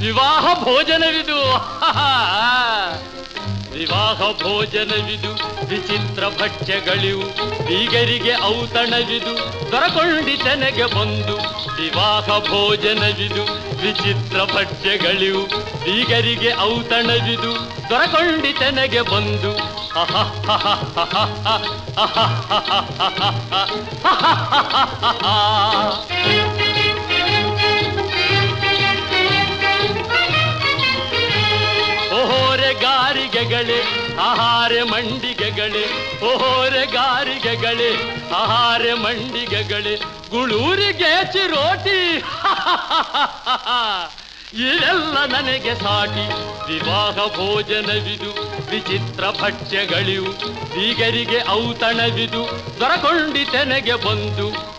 ವಿವಾಹ ಭೋಜನವಿದು. ವಿವಾಹ ಭೋಜನವಿದು, ವಿಚಿತ್ರ ಭಕ್ಷ್ಯಗಳಿವು, ಬೀಗರಿಗೆ ಔತಣವಿದು, ದೊರಕೊಂಡಿತನೆಗೆ ಬಂದು. ವಿವಾಹ ಭೋಜನವಿದು, ವಿಚಿತ್ರ ಭಕ್ಷ್ಯಗಳಿವು, ಬೀಗರಿಗೆ ಔತಣವಿದು, ದೊರಕೊಂಡಿತನೆಗೆ ಬಂದು. ಓಹೋರೆ ಗಾರಿಗೆಗಳೇ ಆಹಾರೆ ಮಂಡಿಗೆಗಳೇ, ಓಹೋರೆ ಗಾರಿಗೆಗಳೇ ಆಹಾರೆ ಮಂಡಿಗೆಗಳೇ, ಗುಳೂರಿಗೆ ಚಿರೋಟಿ ಇದೆಲ್ಲ ನನಗೆ ಸಾಟಿ. ವಿವಾಹ ಭೋಜನವಿದು, ವಿಚಿತ್ರ ಭಕ್ಷ್ಯಗಳಿವು, ಬೀಗರಿಗೆ ಔತಣವಿದು, ದೊರಕೊಂಡಿತೆನೆಗೆ ಬಂದು.